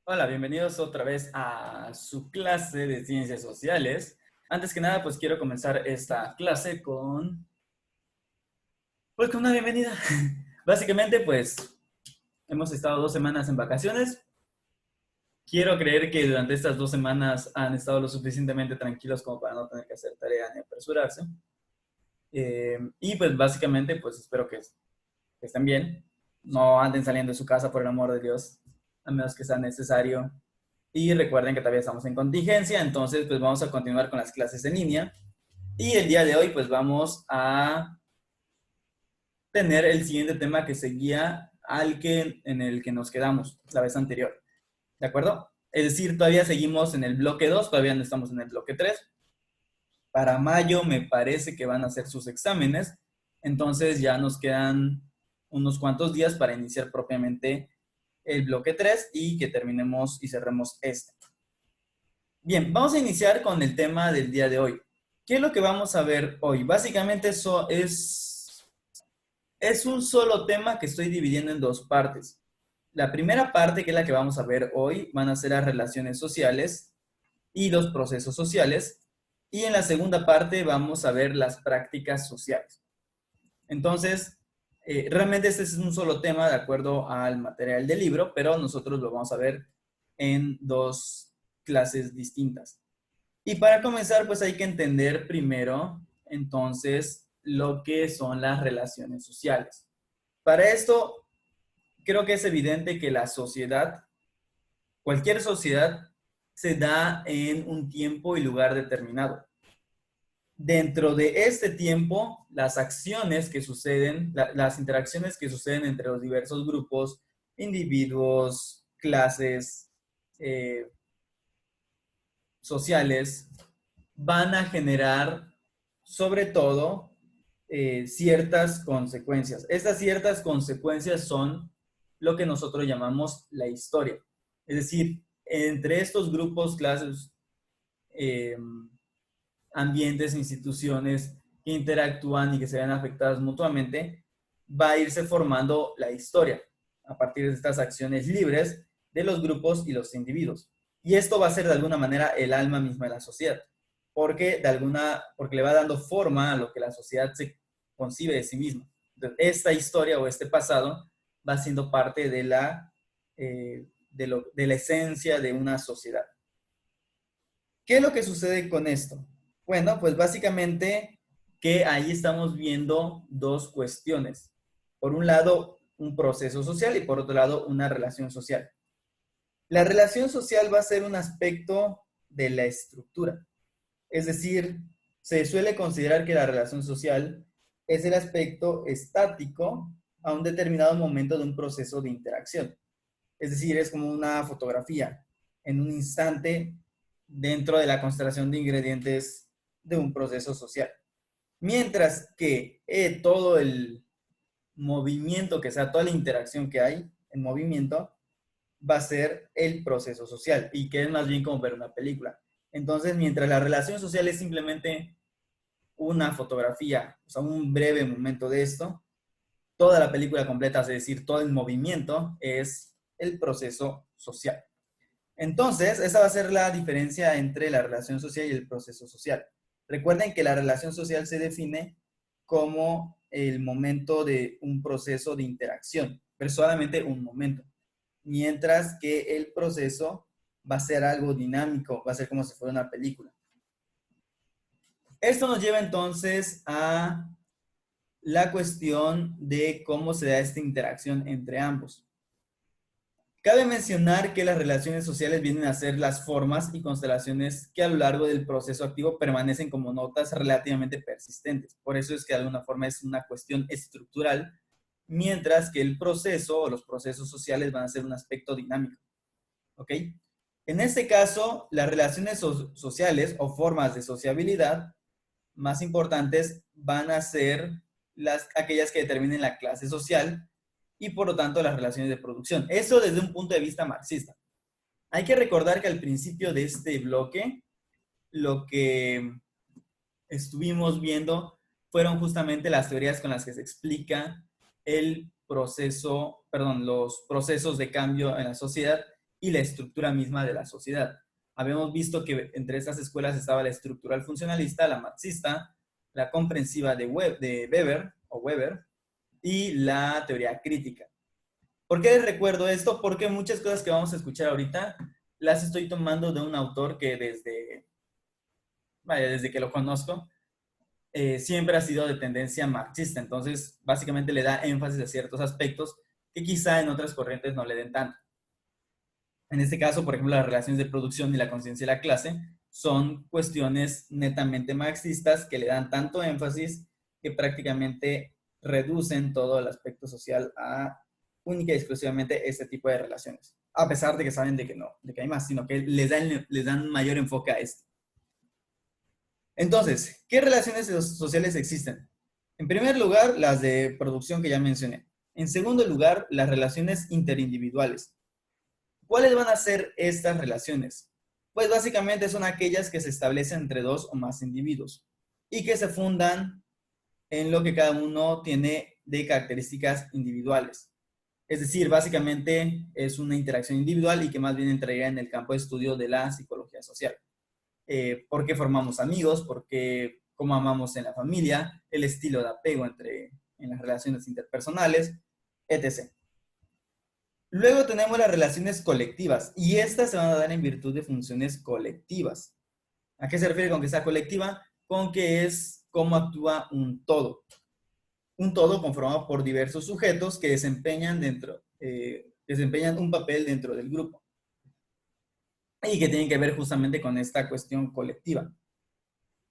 Hola, bienvenidos otra vez a su clase de ciencias sociales. Antes que nada, pues quiero comenzar esta clase con una bienvenida. Básicamente, pues hemos estado 2 semanas en vacaciones. Quiero creer que durante estas 2 semanas han estado lo suficientemente tranquilos como para no tener que hacer tarea ni apresurarse. Y pues básicamente, pues espero que estén bien. No anden saliendo de su casa, por el amor de Dios, a menos que sea necesario. Y recuerden que todavía estamos en contingencia, entonces pues vamos a continuar con las clases en línea. Y el día de hoy pues vamos a tener el siguiente tema que seguía en el que nos quedamos la vez anterior. ¿De acuerdo? Es decir, todavía seguimos en el bloque 2, todavía no estamos en el bloque 3. Para mayo me parece que van a hacer sus exámenes, entonces ya nos quedan unos cuantos días para iniciar propiamente el bloque 3 y que terminemos y cerremos este. Bien, vamos a iniciar con el tema del día de hoy. ¿Qué es lo que vamos a ver hoy? Básicamente eso es un solo tema que estoy dividiendo en dos partes. La primera parte, que es la que vamos a ver hoy, van a ser las relaciones sociales y los procesos sociales. Y en la segunda parte vamos a ver las prácticas sociales. Entonces, realmente este es un solo tema de acuerdo al material del libro, pero nosotros lo vamos a ver en dos clases distintas. Y para comenzar, pues hay que entender primero, entonces, lo que son las relaciones sociales. Para esto, creo que es evidente que la sociedad, cualquier sociedad, se da en un tiempo y lugar determinado. Dentro de este tiempo, las acciones que suceden, las interacciones que suceden entre los diversos grupos, individuos, clases eh, sociales, van a generar sobre todo ciertas consecuencias. Estas ciertas consecuencias son lo que nosotros llamamos la historia. Es decir, entre estos grupos, clases, eh, ambientes, instituciones que interactúan y que se ven afectadas mutuamente, va a irse formando la historia a partir de estas acciones libres de los grupos y los individuos. Y esto va a ser de alguna manera el alma misma de la sociedad, porque le va dando forma a lo que la sociedad se concibe de sí misma. Entonces, esta historia o este pasado va siendo parte de la esencia de una sociedad. ¿Qué es lo que sucede con esto? Bueno, pues básicamente que ahí estamos viendo dos cuestiones. Por un lado, un proceso social y por otro lado, una relación social. La relación social va a ser un aspecto de la estructura. Es decir, se suele considerar que la relación social es el aspecto estático a un determinado momento de un proceso de interacción. Es decir, es como una fotografía en un instante dentro de la constelación de ingredientes de un proceso social. Mientras que todo el movimiento que sea, toda la interacción que hay en movimiento, va a ser el proceso social y que es más bien como ver una película. Entonces, mientras la relación social es simplemente una fotografía, o sea, un breve momento de esto, toda la película completa, es decir, todo el movimiento es el proceso social. Entonces, esa va a ser la diferencia entre la relación social y el proceso social. Recuerden que la relación social se define como el momento de un proceso de interacción, pero solamente un momento. Mientras que el proceso va a ser algo dinámico, va a ser como si fuera una película. Esto nos lleva entonces a la cuestión de cómo se da esta interacción entre ambos. Cabe mencionar que las relaciones sociales vienen a ser las formas y constelaciones que a lo largo del proceso activo permanecen como notas relativamente persistentes. Por eso es que de alguna forma es una cuestión estructural, mientras que el proceso o los procesos sociales van a ser un aspecto dinámico. ¿Ok? En este caso, las relaciones sociales o formas de sociabilidad más importantes van a ser aquellas que determinen la clase social y por lo tanto las relaciones de producción. Eso desde un punto de vista marxista. Hay que recordar que al principio de este bloque, lo que estuvimos viendo fueron justamente las teorías con las que se explica el proceso, perdón, los procesos de cambio en la sociedad y la estructura misma de la sociedad. Habíamos visto que entre estas escuelas estaba la estructural funcionalista, la marxista, la comprensiva de Weber y la teoría crítica. ¿Por qué les recuerdo esto? Porque muchas cosas que vamos a escuchar ahorita las estoy tomando de un autor que desde que lo conozco, siempre ha sido de tendencia marxista. Entonces, básicamente le da énfasis a ciertos aspectos que quizá en otras corrientes no le den tanto. En este caso, por ejemplo, las relaciones de producción y la conciencia de la clase son cuestiones netamente marxistas que le dan tanto énfasis que prácticamente reducen todo el aspecto social a única y exclusivamente este tipo de relaciones. A pesar de que saben de que no, de que hay más, sino que les dan mayor enfoque a esto. Entonces, ¿qué relaciones sociales existen? En primer lugar, las de producción que ya mencioné. En segundo lugar, las relaciones interindividuales. ¿Cuáles van a ser estas relaciones? Pues básicamente son aquellas que se establecen entre dos o más individuos y que se fundan en lo que cada uno tiene de características individuales. Es decir, básicamente es una interacción individual y que más bien entraría en el campo de estudio de la psicología social. ¿Por qué formamos amigos? ¿Por qué cómo amamos en la familia? El estilo de apego en las relaciones interpersonales, etc. Luego tenemos las relaciones colectivas y estas se van a dar en virtud de funciones colectivas. ¿A qué se refiere con que sea colectiva? Con que es cómo actúa un todo. Un todo conformado por diversos sujetos que desempeñan un papel dentro del grupo y que tienen que ver justamente con esta cuestión colectiva.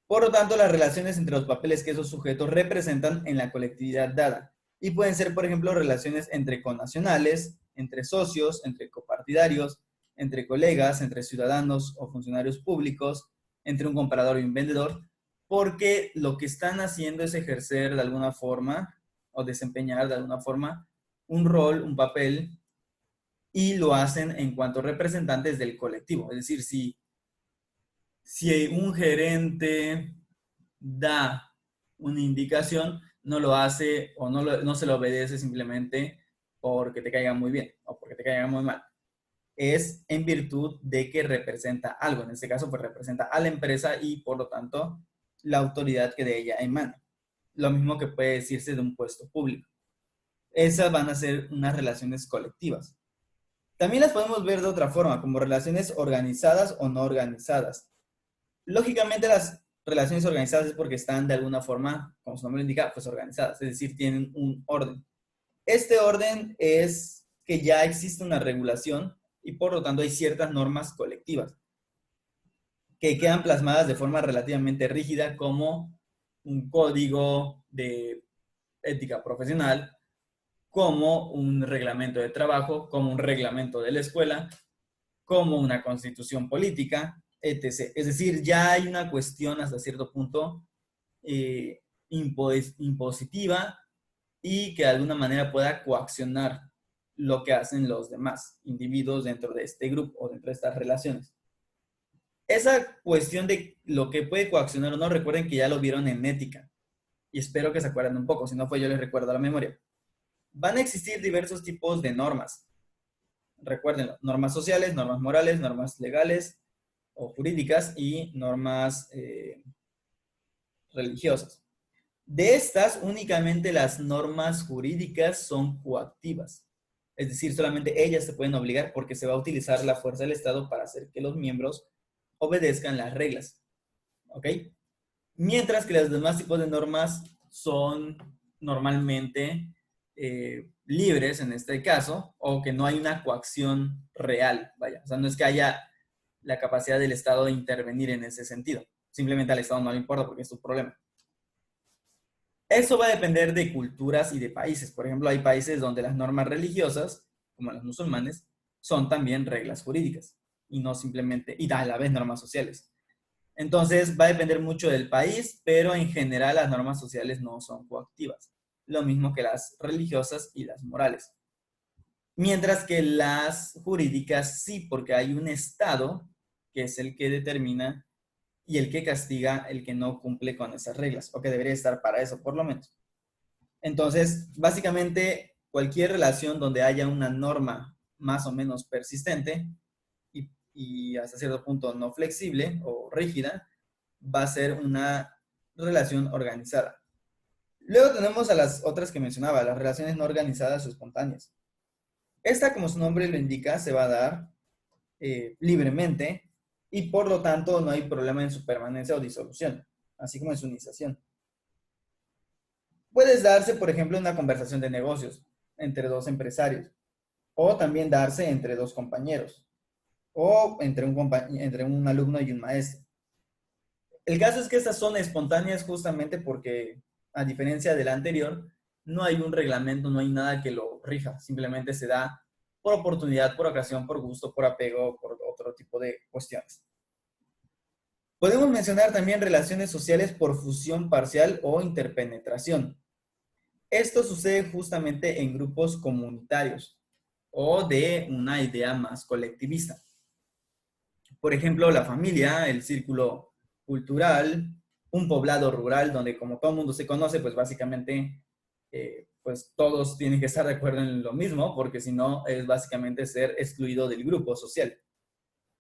Por lo tanto, las relaciones entre los papeles que esos sujetos representan en la colectividad dada. Y pueden ser, por ejemplo, relaciones entre connacionales, entre socios, entre copartidarios, entre colegas, entre ciudadanos o funcionarios públicos, entre un comprador y un vendedor, porque lo que están haciendo es ejercer de alguna forma o desempeñar de alguna forma un rol, un papel, y lo hacen en cuanto representantes del colectivo. Es decir, si un gerente da una indicación, no lo hace o no se lo obedece simplemente porque te caiga muy bien o porque te caiga muy mal. Es en virtud de que representa algo. En este caso, pues representa a la empresa y por lo tanto la autoridad que de ella emana. Lo mismo que puede decirse de un puesto público. Esas van a ser unas relaciones colectivas. También las podemos ver de otra forma, como relaciones organizadas o no organizadas. Lógicamente las relaciones organizadas es porque están de alguna forma, como su nombre lo indica, pues organizadas, es decir, tienen un orden. Este orden es que ya existe una regulación y por lo tanto hay ciertas normas colectivas que quedan plasmadas de forma relativamente rígida como un código de ética profesional, como un reglamento de trabajo, como un reglamento de la escuela, como una constitución política, etc. Es decir, ya hay una cuestión hasta cierto punto impositiva y que de alguna manera pueda coaccionar lo que hacen los demás individuos dentro de este grupo o dentro de estas relaciones. Esa cuestión de lo que puede coaccionar o no, recuerden que ya lo vieron en ética y espero que se acuerden un poco, si no, pues yo les recuerdo a la memoria. Van a existir diversos tipos de normas. Recuérdenlo, normas sociales, normas morales, normas legales o jurídicas y normas religiosas. De estas, únicamente las normas jurídicas son coactivas. Es decir, solamente ellas se pueden obligar porque se va a utilizar la fuerza del Estado para hacer que los miembros obedezcan las reglas. ¿Ok? Mientras que los demás tipos de normas son normalmente libres en este caso, o que no hay una coacción real, vaya. O sea, no es que haya la capacidad del Estado de intervenir en ese sentido. Simplemente al Estado no le importa porque es su problema. Eso va a depender de culturas y de países. Por ejemplo, hay países donde las normas religiosas, como los musulmanes, son también reglas jurídicas y no simplemente, y a la vez normas sociales. Entonces va a depender mucho del país, pero en general las normas sociales no son coactivas. Lo mismo que las religiosas y las morales. Mientras que las jurídicas sí, porque hay un Estado que es el que determina y el que castiga el que no cumple con esas reglas, o que debería estar para eso, por lo menos. Entonces, básicamente, cualquier relación donde haya una norma más o menos persistente y hasta cierto punto no flexible o rígida, va a ser una relación organizada. Luego tenemos a las otras que mencionaba, las relaciones no organizadas o espontáneas. Esta, como su nombre lo indica, se va a dar libremente y por lo tanto no hay problema en su permanencia o disolución, así como en su iniciación. Puede darse, por ejemplo, una conversación de negocios entre dos empresarios, o también darse entre dos compañeros, o entre un alumno y un maestro. El caso es que estas son espontáneas justamente porque, a diferencia de la anterior, no hay un reglamento, no hay nada que lo rija, simplemente se da por oportunidad, por ocasión, por gusto, por apego, por otro tipo de cuestiones. Podemos mencionar también relaciones sociales por fusión parcial o interpenetración. Esto sucede justamente en grupos comunitarios o de una idea más colectivista. Por ejemplo, la familia, el círculo cultural, un poblado rural donde como todo el mundo se conoce, pues básicamente pues todos tienen que estar de acuerdo en lo mismo, porque si no es básicamente ser excluido del grupo social,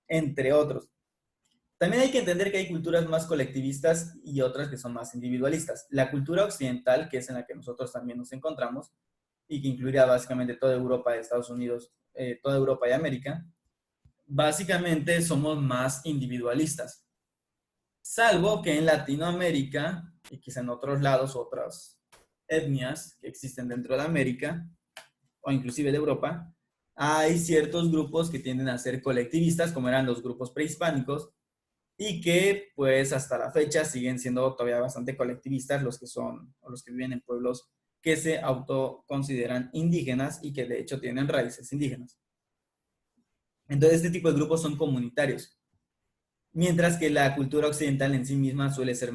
entre otros. También hay que entender que hay culturas más colectivistas y otras que son más individualistas. La cultura occidental, que es en la que nosotros también nos encontramos, y que incluiría básicamente toda Europa, Estados Unidos, toda Europa y América, básicamente somos más individualistas. Salvo que en Latinoamérica, y quizá en otros lados, otras etnias que existen dentro de América, o inclusive de Europa, hay ciertos grupos que tienden a ser colectivistas, como eran los grupos prehispánicos, y que pues hasta la fecha siguen siendo todavía bastante colectivistas los que son, o los que viven en pueblos que se autoconsideran indígenas y que de hecho tienen raíces indígenas. Entonces este tipo de grupos son comunitarios, mientras que la cultura occidental en sí misma suele ser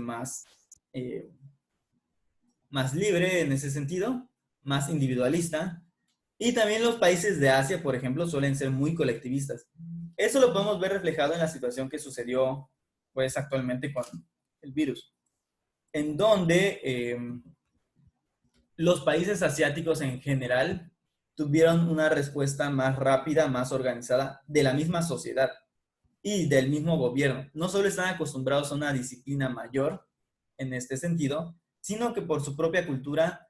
eh, más libre en ese sentido, más individualista. Y también los países de Asia, por ejemplo, suelen ser muy colectivistas. Eso lo podemos ver reflejado en la situación que sucedió pues actualmente con el virus, en donde los países asiáticos en general tuvieron una respuesta más rápida, más organizada de la misma sociedad y del mismo gobierno. No solo están acostumbrados a una disciplina mayor en este sentido, sino que por su propia cultura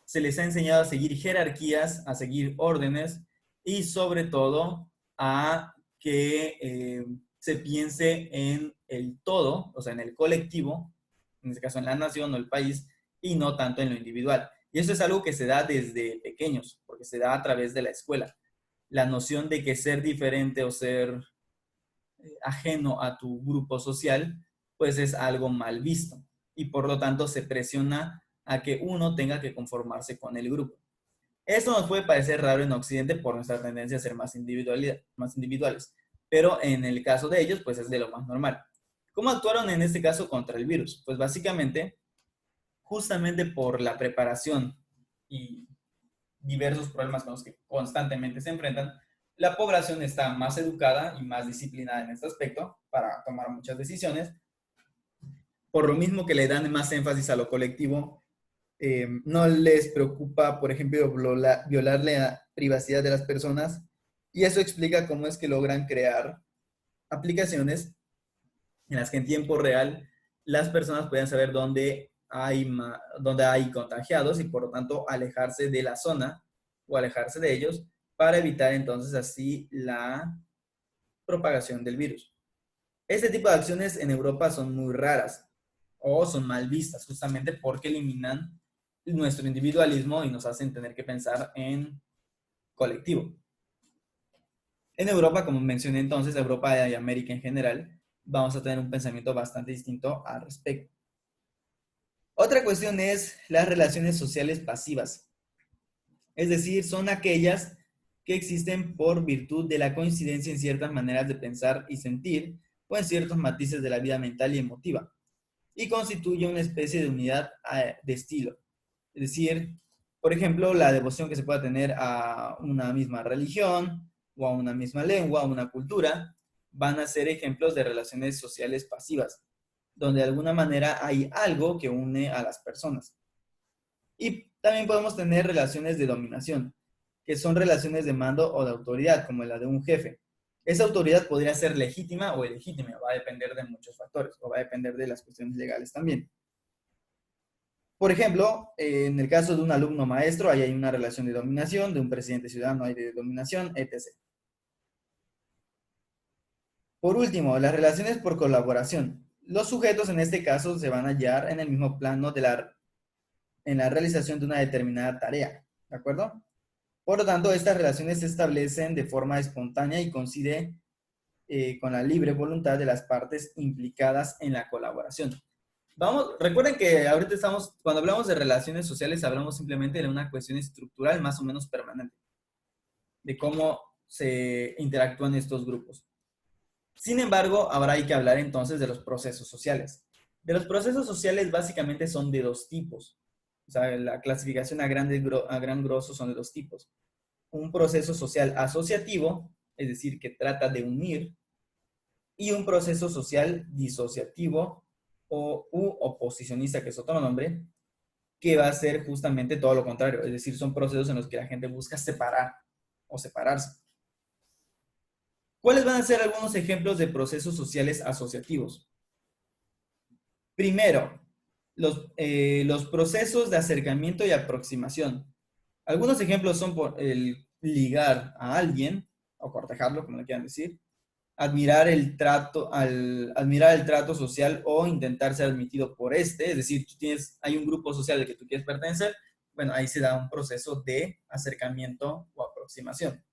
se les ha enseñado a seguir jerarquías, a seguir órdenes y sobre todo a que se piense en el todo, o sea, en el colectivo, en este caso en la nación o el país, y no tanto en lo individual. Y eso es algo que se da desde pequeños, porque se da a través de la escuela. La noción de que ser diferente o ser ajeno a tu grupo social, pues es algo mal visto. Y por lo tanto se presiona a que uno tenga que conformarse con el grupo. Esto nos puede parecer raro en Occidente por nuestra tendencia a ser más individuales, pero en el caso de ellos, pues es de lo más normal. ¿Cómo actuaron en este caso contra el virus? Pues básicamente, justamente por la preparación y diversos problemas con los que constantemente se enfrentan, la población está más educada y más disciplinada en este aspecto para tomar muchas decisiones. Por lo mismo que le dan más énfasis a lo colectivo, no les preocupa, por ejemplo, violar la privacidad de las personas, y eso explica cómo es que logran crear aplicaciones en las que en tiempo real las personas pueden saber dónde hay contagiados y por lo tanto alejarse de la zona o alejarse de ellos para evitar entonces así la propagación del virus. Este tipo de acciones en Europa son muy raras o son mal vistas justamente porque eliminan nuestro individualismo y nos hacen tener que pensar en colectivo. En Europa, como mencioné entonces, Europa y América en general, vamos a tener un pensamiento bastante distinto al respecto. Otra cuestión es las relaciones sociales pasivas. Es decir, son aquellas que existen por virtud de la coincidencia en ciertas maneras de pensar y sentir o en ciertos matices de la vida mental y emotiva, y constituye una especie de unidad de estilo. Es decir, por ejemplo, la devoción que se pueda tener a una misma religión o a una misma lengua, a una cultura, van a ser ejemplos de relaciones sociales pasivas, donde de alguna manera hay algo que une a las personas. Y también podemos tener relaciones de dominación, que son relaciones de mando o de autoridad, como la de un jefe. Esa autoridad podría ser legítima o ilegítima, va a depender de muchos factores, o va a depender de las cuestiones legales también. Por ejemplo, en el caso de un alumno maestro, ahí hay una relación de dominación, de un presidente ciudadano hay de dominación, etc. Por último, las relaciones por colaboración. Los sujetos en este caso se van a hallar en el mismo plano en la realización de una determinada tarea, ¿de acuerdo? Por lo tanto, estas relaciones se establecen de forma espontánea y coincide con la libre voluntad de las partes implicadas en la colaboración. Recuerden que ahorita cuando hablamos de relaciones sociales, hablamos simplemente de una cuestión estructural más o menos permanente, de cómo se interactúan estos grupos. Sin embargo, ahora hay que hablar entonces de los procesos sociales. De los procesos sociales básicamente son de dos tipos. O sea, la clasificación a gran grosso son de dos tipos. Un proceso social asociativo, es decir, que trata de unir, y un proceso social disociativo u oposicionista, que es otro nombre, que va a ser justamente todo lo contrario. Es decir, son procesos en los que la gente busca separar o separarse. ¿Cuáles van a ser algunos ejemplos de procesos sociales asociativos? Primero, los procesos de acercamiento y aproximación. Algunos ejemplos son por el ligar a alguien, o cortejarlo, como le quieran decir, admirar el trato social o intentar ser admitido por este, es decir, hay un grupo social al que tú quieres pertenecer, bueno, ahí se da un proceso de acercamiento o aproximación.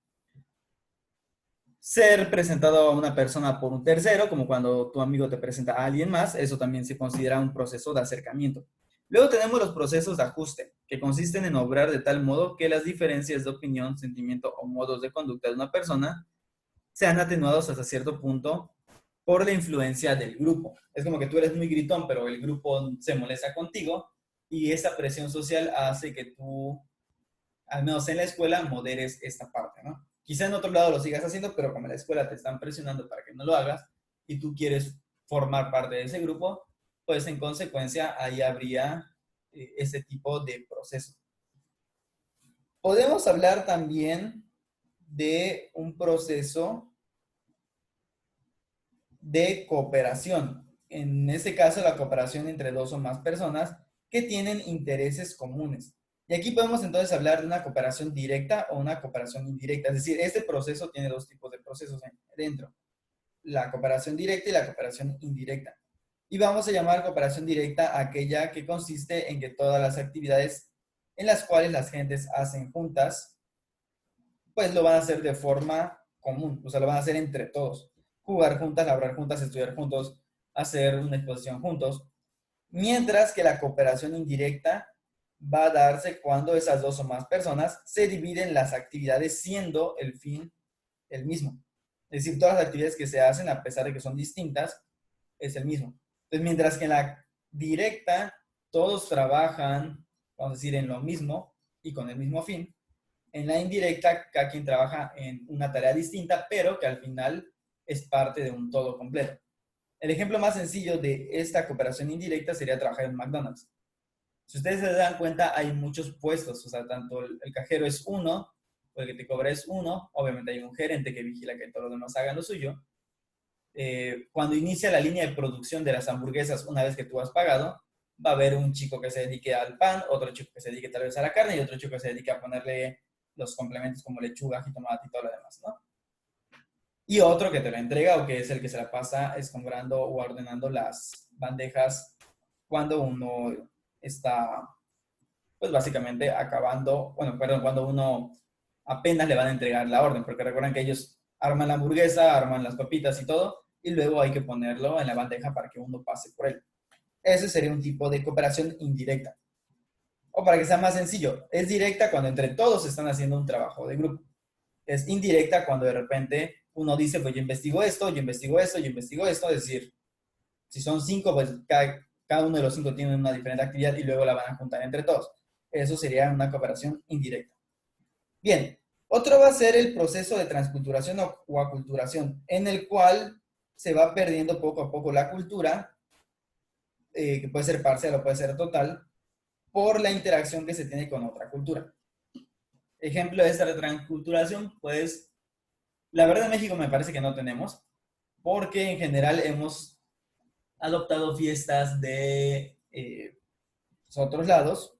Ser presentado a una persona por un tercero, como cuando tu amigo te presenta a alguien más, eso también se considera un proceso de acercamiento. Luego tenemos los procesos de ajuste, que consisten en obrar de tal modo que las diferencias de opinión, sentimiento o modos de conducta de una persona sean atenuados hasta cierto punto por la influencia del grupo. Es como que tú eres muy gritón, pero el grupo se molesta contigo y esa presión social hace que tú, al menos en la escuela, moderes esta parte, ¿no? Quizá en otro lado lo sigas haciendo, pero como en la escuela te están presionando para que no lo hagas y tú quieres formar parte de ese grupo, pues en consecuencia ahí habría ese tipo de proceso. Podemos hablar también de un proceso de cooperación. En este caso, la cooperación entre dos o más personas que tienen intereses comunes. Y aquí podemos entonces hablar de una cooperación directa o una cooperación indirecta. Es decir, este proceso tiene dos tipos de procesos dentro. La cooperación directa y la cooperación indirecta. Y vamos a llamar cooperación directa aquella que consiste en que todas las actividades en las cuales las gentes hacen juntas, pues lo van a hacer de forma común, o sea, lo van a hacer entre todos. Jugar juntas, labrar juntas, estudiar juntos, hacer una exposición juntos. Mientras que la cooperación indirecta va a darse cuando esas dos o más personas se dividen las actividades siendo el fin el mismo. Es decir, todas las actividades que se hacen, a pesar de que son distintas, es el mismo. Entonces, mientras que en la directa todos trabajan, vamos a decir, en lo mismo y con el mismo fin, en la indirecta cada quien trabaja en una tarea distinta, pero que al final es parte de un todo completo. El ejemplo más sencillo de esta cooperación indirecta sería trabajar en McDonald's. Si ustedes se dan cuenta, hay muchos puestos, o sea, tanto el cajero es uno, o el que te cobra es uno, obviamente hay un gerente que vigila que todos los demás hagan lo suyo. Cuando inicia la línea de producción de las hamburguesas, una vez que tú has pagado, va a haber un chico que se dedique al pan, otro chico que se dedique tal vez a la carne y otro chico que se dedique a ponerle los complementos como lechuga, jitomate y todo lo demás, ¿no? Y otro que te lo entrega o que es el que se la pasa escombrando o ordenando las bandejas cuando uno está, pues básicamente acabando, bueno, perdón, cuando uno apenas le van a entregar la orden, porque recuerden que ellos arman la hamburguesa, arman las papitas y todo, y luego hay que ponerlo en la bandeja para que uno pase por él. Ese sería un tipo de cooperación indirecta. O para que sea más sencillo, es directa cuando entre todos están haciendo un trabajo de grupo. Es indirecta cuando de repente uno dice, pues yo investigo esto, yo investigo esto, yo investigo esto, es decir, si son 5, pues cada uno de los 5 tiene una diferente actividad y luego la van a juntar entre todos. Eso sería una cooperación indirecta. Bien, otro va a ser el proceso de transculturación o aculturación, en el cual se va perdiendo poco a poco la cultura, que puede ser parcial o puede ser total, por la interacción que se tiene con otra cultura. Ejemplo de esta transculturación, pues, La verdad en México me parece que no tenemos, porque en general hemos adoptado fiestas de otros lados,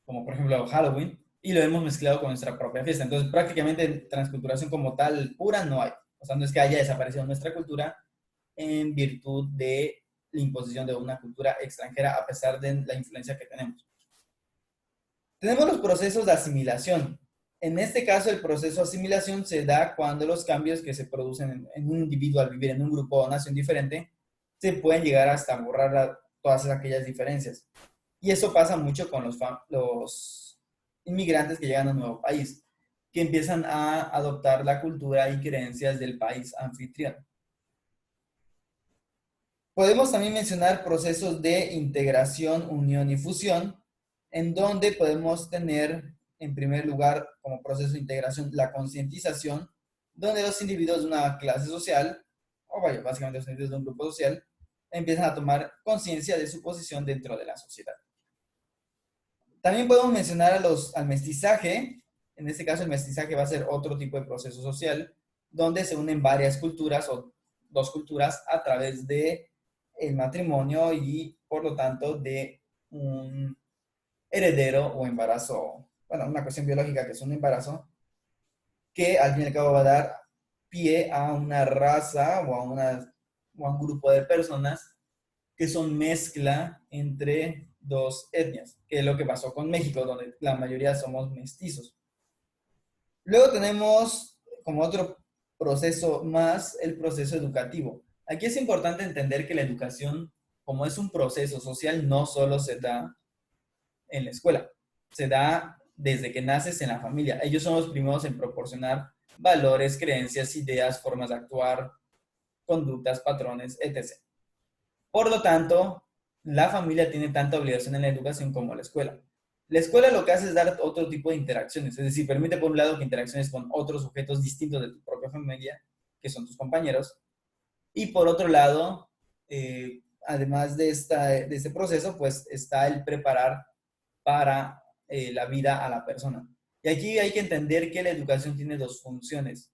como por ejemplo Halloween, y lo hemos mezclado con nuestra propia fiesta. Entonces prácticamente transculturación como tal pura no hay. O sea, no es que haya desaparecido nuestra cultura en virtud de la imposición de una cultura extranjera a pesar de la influencia que tenemos. Tenemos los procesos de asimilación. En este caso, el proceso de asimilación se da cuando los cambios que se producen en un individuo al vivir en un grupo o nación diferente se pueden llegar hasta borrar todas aquellas diferencias. Y eso pasa mucho con los inmigrantes que llegan a un nuevo país, que empiezan a adoptar la cultura y creencias del país anfitrión. Podemos también mencionar procesos de integración, unión y fusión, en donde podemos tener, en primer lugar, como proceso de integración, la concientización, donde los individuos de una clase social, o vaya, básicamente los individuos de un grupo social, empiezan a tomar conciencia de su posición dentro de la sociedad. También podemos mencionar al mestizaje. En este caso, el mestizaje va a ser otro tipo de proceso social, donde se unen varias culturas o dos culturas a través de el matrimonio y, por lo tanto, de un heredero o embarazo, bueno, una cuestión biológica que es un embarazo, que al fin y al cabo va a dar pie a una raza o a un grupo de personas que son mezcla entre dos etnias, que es lo que pasó con México, donde la mayoría somos mestizos. Luego tenemos como otro proceso más el proceso educativo. Aquí es importante entender que la educación, como es un proceso social, no solo se da en la escuela, se da desde que naces en la familia. Ellos son los primeros en proporcionar valores, creencias, ideas, formas de actuar, conductas, patrones, etc. Por lo tanto, la familia tiene tanta obligación en la educación como la escuela. La escuela lo que hace es dar otro tipo de interacciones, es decir, permite por un lado que interacciones con otros sujetos distintos de tu propia familia, que son tus compañeros, y por otro lado, además de este proceso, pues está el preparar para la vida a la persona. Y aquí hay que entender que la educación tiene dos funciones.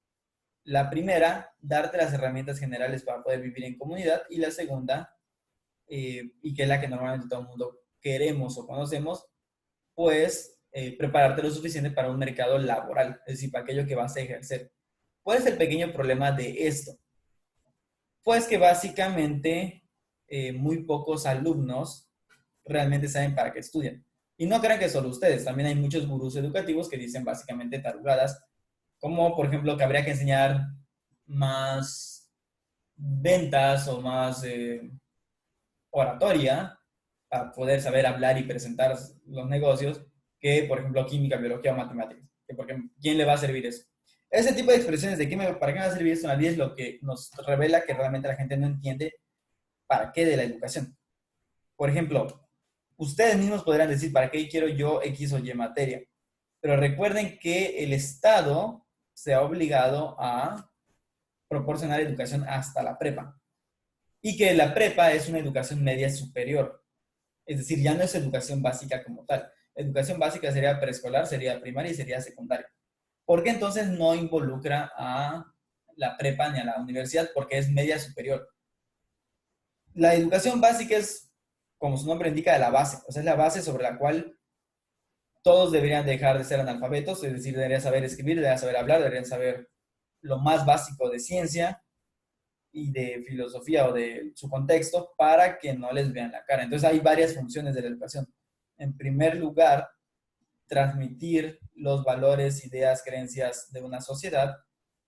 La primera, darte las herramientas generales para poder vivir en comunidad, y la segunda, y que es la que normalmente todo el mundo queremos o conocemos, pues prepararte lo suficiente para un mercado laboral, es decir, para aquello que vas a ejercer. ¿Cuál es el pequeño problema de esto? Pues que básicamente muy pocos alumnos realmente saben para qué estudian. Y no crean que solo ustedes, también hay muchos gurús educativos que dicen básicamente tarugadas, como por ejemplo que habría que enseñar más ventas o más oratoria para poder saber hablar y presentar los negocios que, por ejemplo, química, biología o matemáticas. Que porque, ¿quién le va a servir eso? Ese tipo de expresiones de ¿para qué me va a servir esto en la vida? Es lo que nos revela que realmente la gente no entiende para qué de la educación. Por ejemplo, ustedes mismos podrán decir, ¿para qué quiero yo X o Y materia? Pero recuerden que el Estado se ha obligado a proporcionar educación hasta la prepa. Y que la prepa es una educación media superior. Es decir, ya no es educación básica como tal. Educación básica sería preescolar, sería primaria y sería secundaria. ¿Por qué entonces no involucra a la prepa ni a la universidad? Porque es media superior. La educación básica es, como su nombre indica, la base. O sea, es la base sobre la cual todos deberían dejar de ser analfabetos, es decir, deberían saber escribir, deberían saber hablar, deberían saber lo más básico de ciencia y de filosofía o de su contexto para que no les vean la cara. Entonces hay varias funciones de la educación. En primer lugar, transmitir los valores, ideas, creencias de una sociedad.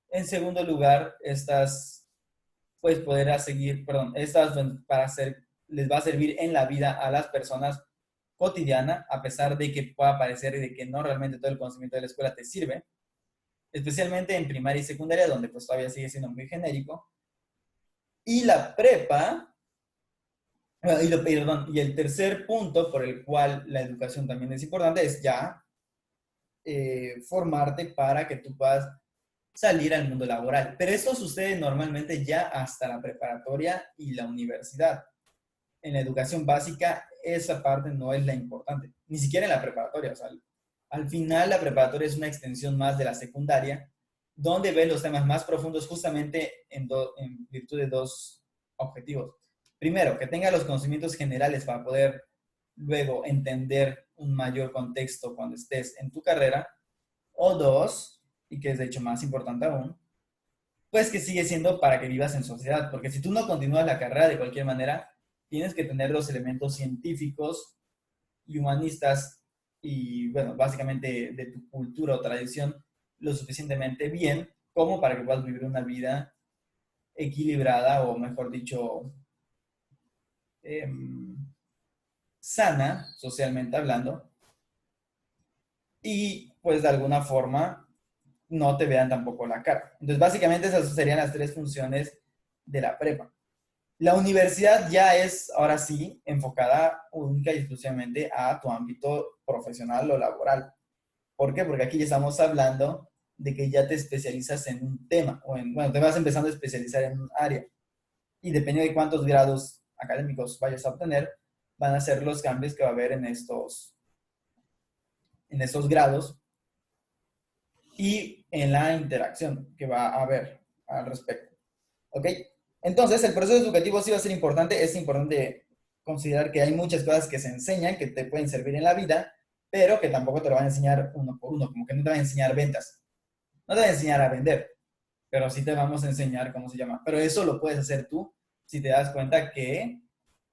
En segundo lugar, estas, pues poder seguir, perdón, estas para hacer, les va a servir en la vida a las personas cotidiana, a pesar de que pueda parecer de que no realmente todo el conocimiento de la escuela te sirve, especialmente en primaria y secundaria, donde pues todavía sigue siendo muy genérico. Y la prepa, y el tercer punto por el cual la educación también es importante es ya formarte para que tú puedas salir al mundo laboral. Pero esto sucede normalmente ya hasta la preparatoria y la universidad. En la educación básica esa parte no es la importante, ni siquiera en la preparatoria. O sea, al final la preparatoria es una extensión más de la secundaria, donde ve los temas más profundos justamente en virtud de dos objetivos. Primero, que tenga los conocimientos generales para poder luego entender un mayor contexto cuando estés en tu carrera. O dos, y que es de hecho más importante aún, pues que sigue siendo para que vivas en sociedad, porque si tú no continúas la carrera de cualquier manera, tienes que tener los elementos científicos y humanistas y, bueno, básicamente de tu cultura o tradición lo suficientemente bien como para que puedas vivir una vida equilibrada o, mejor dicho, eh, sana, socialmente hablando, y pues de alguna forma no te vean tampoco la cara. Entonces, básicamente esas serían las tres funciones de la prepa. La universidad ya es, ahora sí, enfocada única y exclusivamente a tu ámbito profesional o laboral. ¿Por qué? Porque aquí ya estamos hablando de que ya te especializas en un tema, o en, bueno, te vas empezando a especializar en un área. Y dependiendo de cuántos grados académicos vayas a obtener, van a ser los cambios que va a haber en estos grados y en la interacción que va a haber al respecto. ¿Ok? Entonces, el proceso educativo sí va a ser importante. Es importante considerar que hay muchas cosas que se enseñan que te pueden servir en la vida, pero que tampoco te lo van a enseñar uno por uno, como que no te van a enseñar ventas. No te van a enseñar a vender, pero sí te vamos a enseñar cómo se llama. Pero eso lo puedes hacer tú si te das cuenta que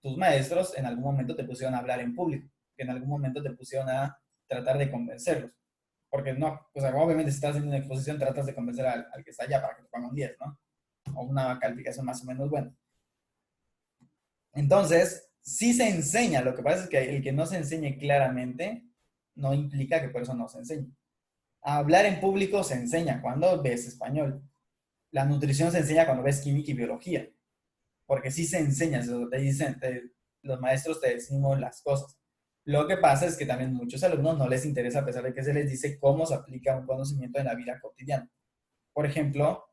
tus maestros en algún momento te pusieron a hablar en público, que en algún momento te pusieron a tratar de convencerlos. Porque no, o sea, obviamente si estás haciendo una exposición tratas de convencer al que está allá para que te ponga un 10, ¿no? O una calificación más o menos buena. Entonces, sí se enseña, lo que pasa es que el que no se enseñe claramente no implica que por eso no se enseñe. A hablar en público se enseña cuando ves español. La nutrición se enseña cuando ves química y biología, porque sí se enseña, te dicen, los maestros te decimos las cosas. Lo que pasa es que también muchos alumnos no les interesa, a pesar de que se les dice cómo se aplica un conocimiento en la vida cotidiana. Por ejemplo,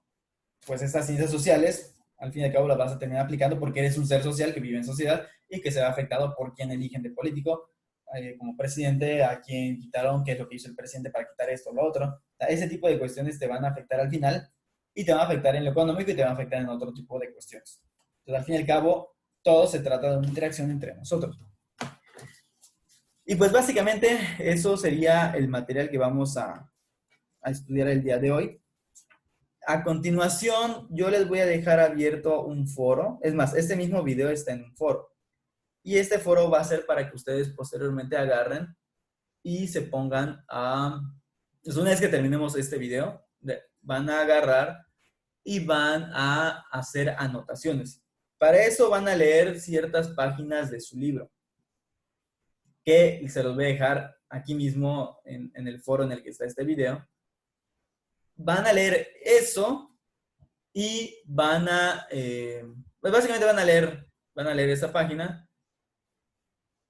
pues estas ciencias sociales, al fin y al cabo las vas a terminar aplicando porque eres un ser social que vive en sociedad y que se ve afectado por quién eligen de político, como presidente, a quién quitaron, qué es lo que hizo el presidente para quitar esto o lo otro. O sea, ese tipo de cuestiones te van a afectar al final y te van a afectar en lo económico y te van a afectar en otro tipo de cuestiones. Entonces, al fin y al cabo, todo se trata de una interacción entre nosotros. Y pues básicamente eso sería el material que vamos a estudiar el día de hoy. A continuación, yo les voy a dejar abierto un foro. Es más, este mismo video está en un foro. Y este foro va a ser para que ustedes posteriormente agarren y se pongan a... Pues una vez que terminemos este video, van a agarrar y van a hacer anotaciones. Para eso van a leer ciertas páginas de su libro, que se los voy a dejar aquí mismo en el foro en el que está este video. Van a leer eso y pues básicamente van a leer esa página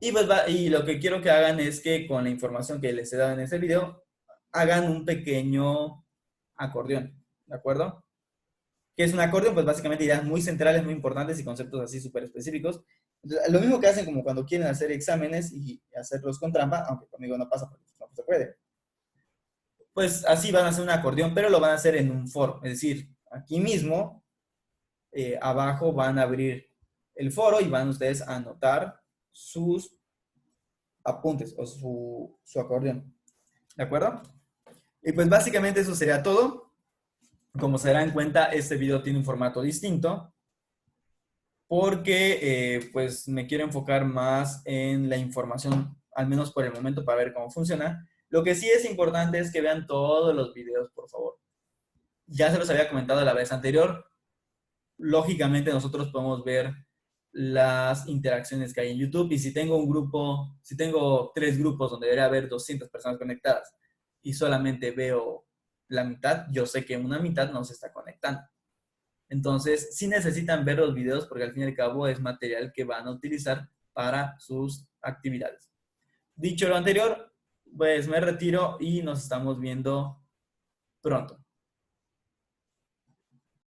y, pues y lo que quiero que hagan es que con la información que les he dado en este video, hagan un pequeño acordeón, ¿de acuerdo? ¿Qué es un acordeón? Pues básicamente ideas muy centrales, muy importantes y conceptos así súper específicos. Entonces, lo mismo que hacen como cuando quieren hacer exámenes y hacerlos con trampa, aunque conmigo no pasa porque no se puede. Pues así van a hacer un acordeón, pero lo van a hacer en un foro, es decir, aquí mismo abajo van a abrir el foro y van ustedes a anotar sus apuntes o su acordeón. ¿De acuerdo? Y pues básicamente eso sería todo. Como se darán cuenta, este video tiene un formato distinto porque pues me quiero enfocar más en la información, al menos por el momento, para ver cómo funciona. Lo que sí es importante es que vean todos los videos, por favor. Ya se los había comentado la vez anterior, lógicamente nosotros podemos ver las interacciones que hay en YouTube y si tengo un grupo, si tengo 3 grupos donde debería haber 200 personas conectadas y solamente veo la mitad, yo sé que una mitad no se está conectando. Entonces, sí necesitan ver los videos porque al fin y al cabo es material que van a utilizar para sus actividades. Dicho lo anterior, pues me retiro y nos estamos viendo pronto.